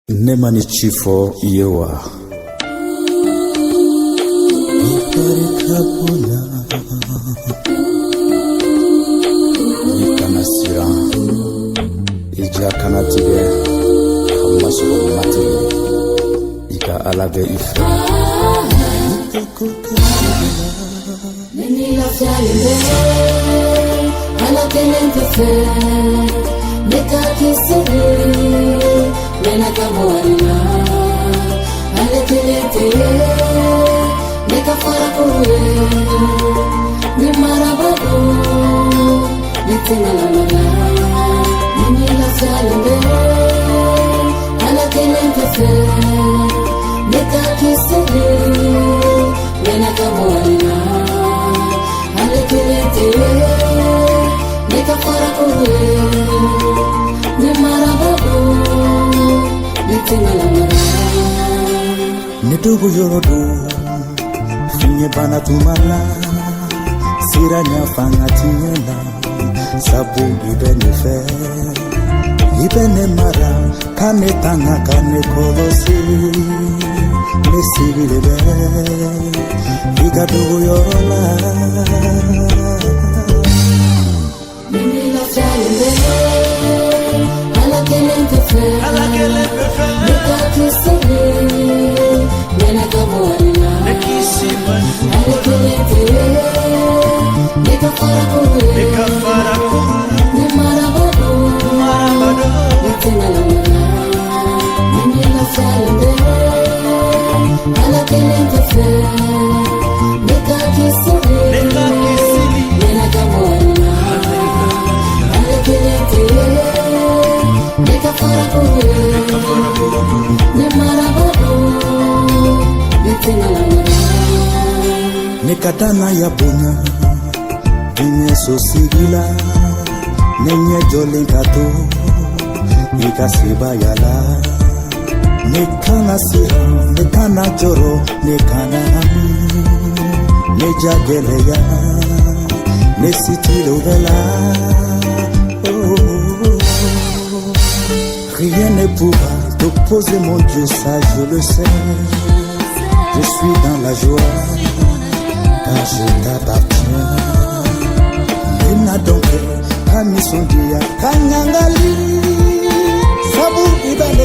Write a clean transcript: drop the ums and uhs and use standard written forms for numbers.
Nemani chifo yewa Ikanasira Ija kanatibe Kamasu mati Ika alage ife Nini la fiale Ala tenente fe Neka kisiri Nena kamoarina Ale tenente Neka farakure Ni marabado Ni tingalamana Nini la fiale Ala tenente fe Neka kisiri Nena kamoarina Ale tenente Neka farakure Ni marabado Nitugu yorodu Finye bana tumala Siranya fanga tinyela Sabu ibene fe Ibene mara Kane tanga kane kolosi Nesi bilebe Iga dugu yorola Nini la fiale Ala kelente fe Nika kisiri Nena kamoarina Ale kelente Nika farakure Ni marabado Ni tingalamana Nini la fiale Ala kelente fe Nika kisiri Nena kamoarina Ale kelente Neka farakure Ni marabado Ni tingalamana Nekatana ya bonya Inye sosigila Nenye jole kato Ikasiba yala Nekana sira Nekana joro Nekana ami Nejagele ya Nesitilo vela Rien ne pourra t'opposer mon Dieu, ça je le sais. Je suis dans la joie, car je t'appartiens. Nina donc, kami sondia, kanyangali, sabu ibane